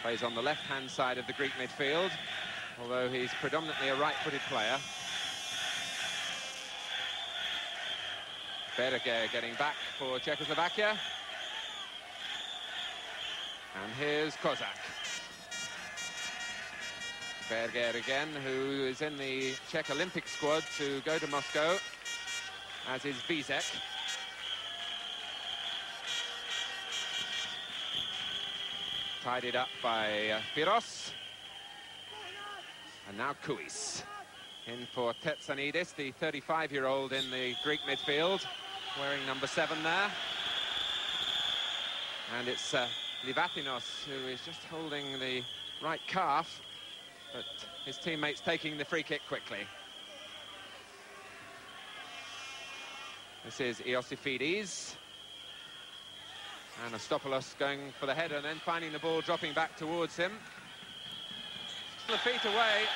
Plays on the left-hand side of the Greek midfield, although he's predominantly a right-footed player. Berger getting back for Czechoslovakia. And here's Kozak. Berger again, who is in the Czech Olympic squad to go to Moscow, as is Vízek. Tidied up by Firos. And now Kuis. In for Tetsanidis, the 35-year-old in the Greek midfield, wearing number 7 there. And it's Livatinos who is just holding the right calf, but his teammates taking the free kick quickly. This is Iosifides. Anastopoulos going for the header and then finding the ball dropping back towards him. The feet away.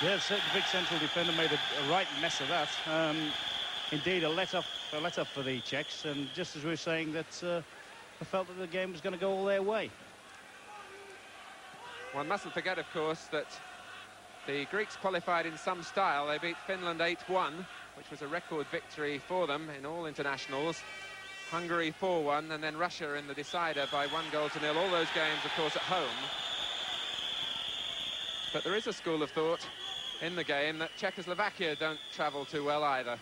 Yeah, the big central defender made a right mess of that. Indeed, a let-up for the Czechs, and just as we were saying that I felt that the game was going to go all their way. One mustn't forget, of course, that the Greeks qualified in some style. They beat Finland 8-1, which was a record victory for them in all internationals. Hungary 4-1, and then Russia in the decider by 1-0. All those games, of course, at home. But there is a school of thought in the game that Czechoslovakia don't travel too well either.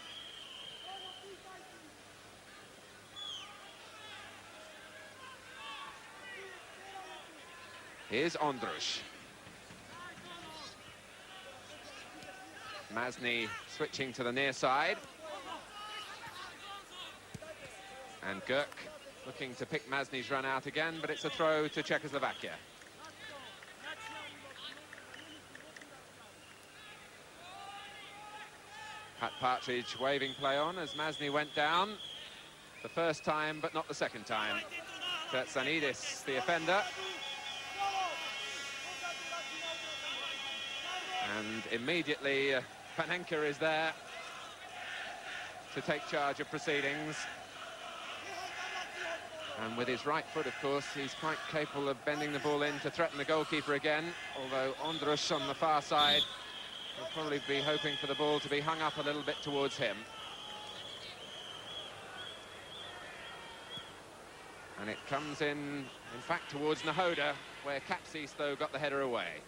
Here's Ondrush. Masny switching to the near side. And Gurk looking to pick Masny's run out again, but it's a throw to Czechoslovakia. Pat Partridge waving play on as Masny went down. The first time, but not the second time. Tetsanidis, the offender. And immediately Panenka is there to take charge of proceedings. And with his right foot, of course, he's quite capable of bending the ball in to threaten the goalkeeper again, although Ondrush on the far side will probably be hoping for the ball to be hung up a little bit towards him. And it comes in fact, towards Nahoda, where Kapsis, though, got the header away.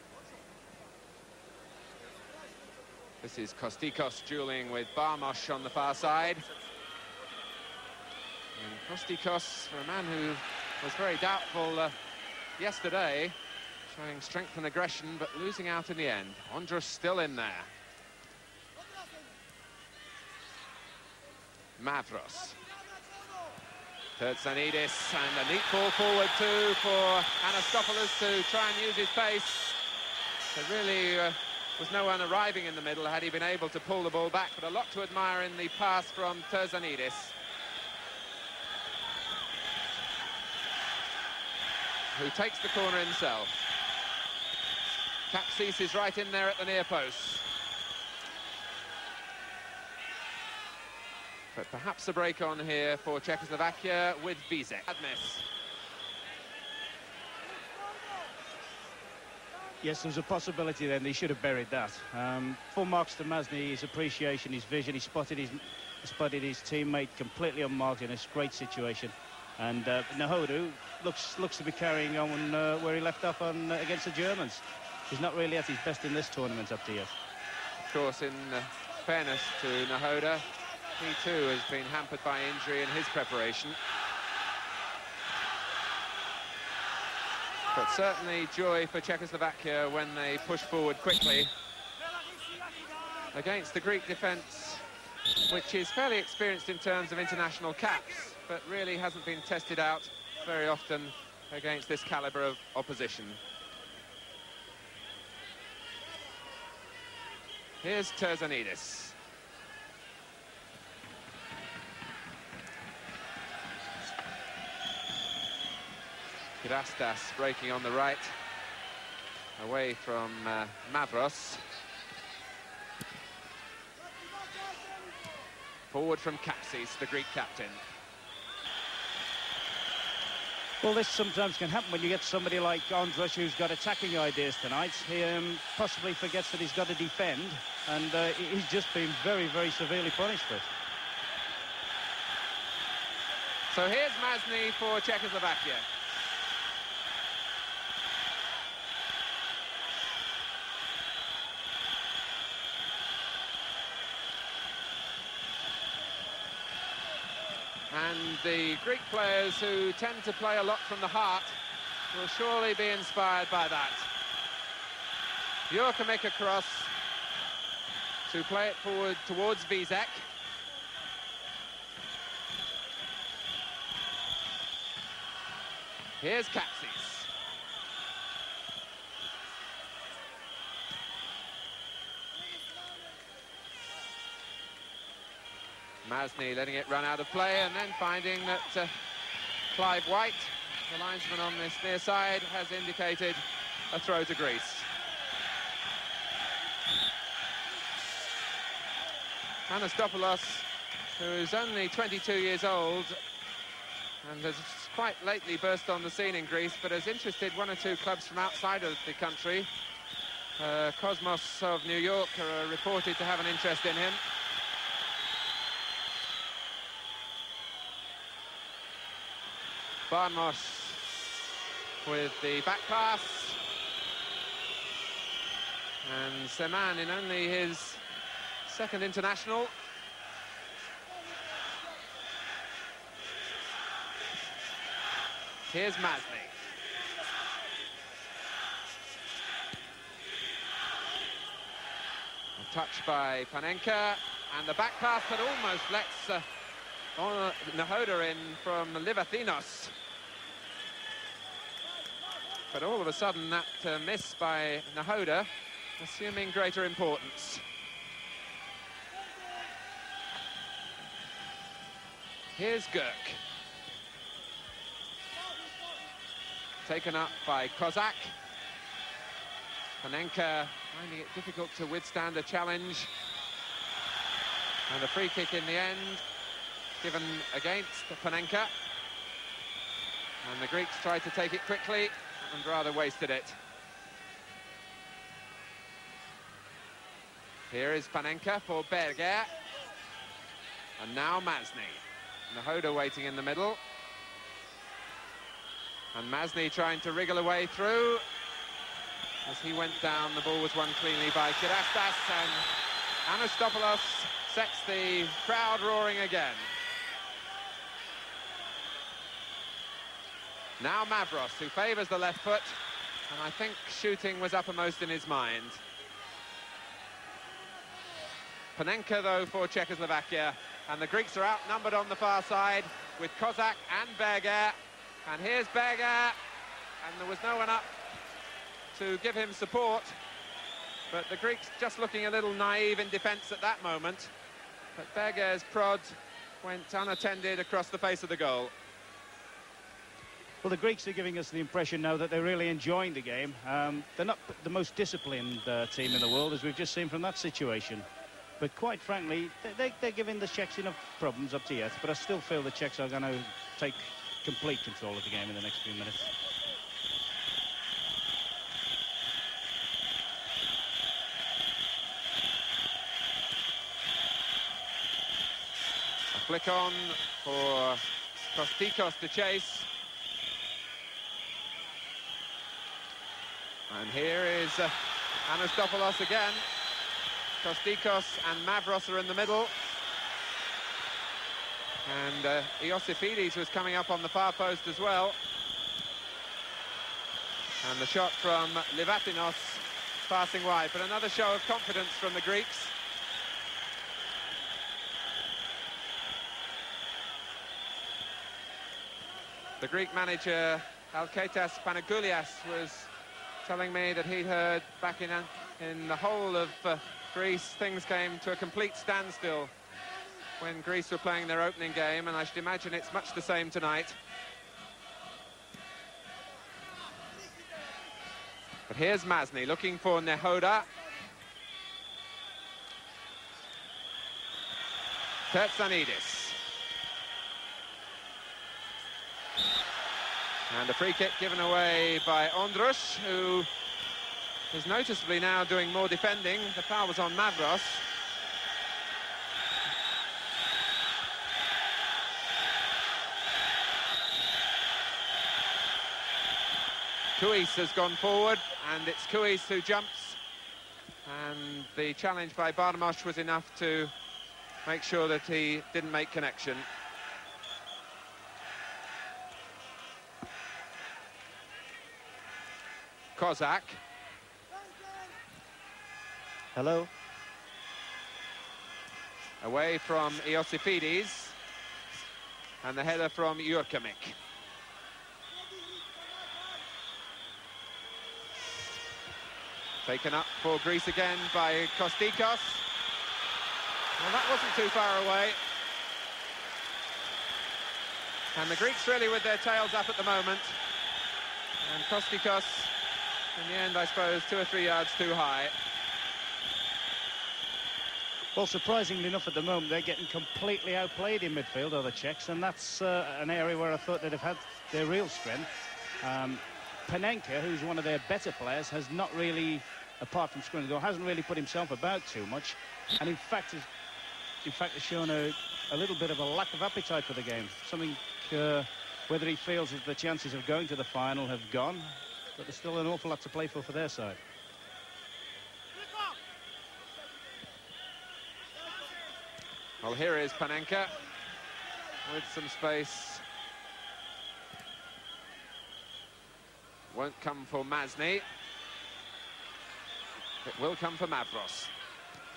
This is Kostikos dueling with Barmosh on the far side. And Kostikos, for a man who was very doubtful yesterday, showing strength and aggression, but losing out in the end. Ondrush still in there. Mavros. Tetsanidis, and a neat ball forward too for Anastopoulos to try and use his pace. There really was no one arriving in the middle had he been able to pull the ball back, but a lot to admire in the pass from Tetsanidis. Who takes the corner himself. Kapsis is right in there at the near post. But perhaps a break on here for Czechoslovakia with Vízek. Bad miss. Yes, there was a possibility then they should have buried that. Full marks to Masny, his appreciation, his vision. He spotted his teammate completely unmarked in a great situation. And Nahoda looks to be carrying on where he left off on against the Germans. He's not really at his best in this tournament up to yet. Of course, in fairness to Nahoda, he too has been hampered by injury in his preparation. But certainly joy for Czechoslovakia when they push forward quickly against the Greek defence, which is fairly experienced in terms of international caps, but really hasn't been tested out very often against this calibre of opposition. Here's Tetsanidis. Kirastas breaking on the right, away from Mavros. Forward from Kapsis, the Greek captain. Well, this sometimes can happen when you get somebody like Andras, who's got attacking ideas tonight. He possibly forgets that he's got to defend, and he's just been very, very severely punished for it. So here's Masny for Czechoslovakia. And the Greek players, who tend to play a lot from the heart, will surely be inspired by that. Jurka make a cross to play it forward towards Vizek. Here's Kapsis. Masny letting it run out of play, and then finding that Clive White, the linesman on this near side, has indicated a throw to Greece. Anastopoulos, who is only 22 years old and has quite lately burst on the scene in Greece, but has interested one or two clubs from outside of the country. Cosmos of New York are reported to have an interest in him. Barnmos with the back pass. And Seman in only his second international. Here's Masny. A touch by Panenka, and the back pass that almost lets Nahoda in from Livathinos. But all of a sudden, that miss by Nahoda, assuming greater importance. Here's Gurk. Taken up by Kozak. Panenka finding it difficult to withstand a challenge. And a free kick in the end, given against Panenka. And the Greeks tried to take it quickly and rather wasted it. Here is Panenka for Berger. And now Masny. Nahoda waiting in the middle. And Masny trying to wriggle away through. As he went down, the ball was won cleanly by Kirastas, and Anastopoulos sets the crowd roaring again. Now Mavros, who favours the left foot, and I think shooting was uppermost in his mind. Panenka, though, for Czechoslovakia, and the Greeks are outnumbered on the far side with Kozak and Berger. And here's Berger, and there was no one up to give him support. But the Greeks just looking a little naive in defence at that moment. But Berger's prod went unattended across the face of the goal. Well, the Greeks are giving us the impression now that they're really enjoying the game. They're not the most disciplined team in the world, as we've just seen from that situation. But quite frankly, they're giving the Czechs enough problems up to yet. But I still feel the Czechs are going to take complete control of the game in the next few minutes. A flick on for Kostikos to chase. And here is Anastopoulos again. Kostikos and Mavros are in the middle. And Iosifidis was coming up on the far post as well. And the shot from Livathinos passing wide. But another show of confidence from the Greeks. The Greek manager, Alkaitas Panagoulias, was telling me that he'd heard back in the whole of Greece, things came to a complete standstill when Greece were playing their opening game, and I should imagine it's much the same tonight. But here's Masny looking for Nahoda. Tertsanidis. And a free kick given away by Ondrush, who is noticeably now doing more defending. The foul was on Mavros. Kuis has gone forward, and it's Kuis who jumps. And the challenge by Barmash was enough to make sure that he didn't make connection. Kozak. Hello. Away from Iosifidis. And the header from Jurkamik. Taken up for Greece again by Kostikos. Well, that wasn't too far away. And the Greeks really with their tails up at the moment. And Kostikos, in the end, I suppose, 2 or 3 yards too high. Well, surprisingly enough, at the moment, they're getting completely outplayed in midfield, are the Czechs, and that's an area where I thought they'd have had their real strength. Panenka, who's one of their better players, has not really, apart from scoring the goal, hasn't really put himself about too much, and in fact has shown a little bit of a lack of appetite for the game. Something, whether he feels that the chances of going to the final have gone, but there's still an awful lot to play for their side. Well, here is Panenka with some space. Won't come for Masny. It will come for Mavros.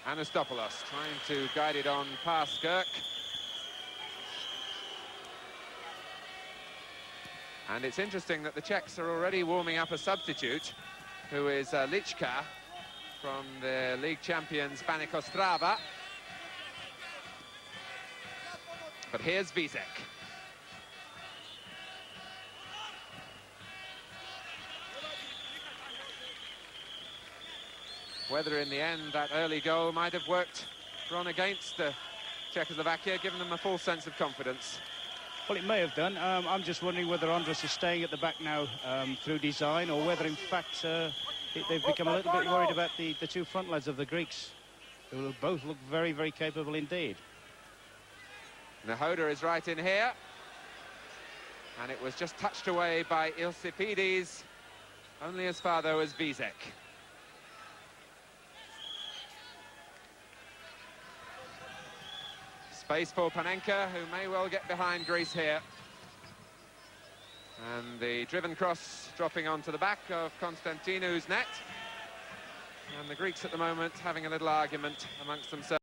Anastopoulos trying to guide it on past Kirk. And it's interesting that the Czechs are already warming up a substitute, who is Lichka from the league champions Baník Ostrava. But here's Vízek. Whether in the end that early goal might have worked on against Czechoslovakia, giving them a false sense of confidence. Well, it may have done. I'm just wondering whether Ondrush is staying at the back now through design, or whether in fact they've become a little bit worried about the two front lads of the Greeks, who both look very, very capable indeed. Nahoda is right in here, and it was just touched away by Ilcipides, only as far though as Vízek. Space for Panenka, who may well get behind Greece here. And the driven cross dropping onto the back of Konstantinu's net. And the Greeks at the moment having a little argument amongst themselves.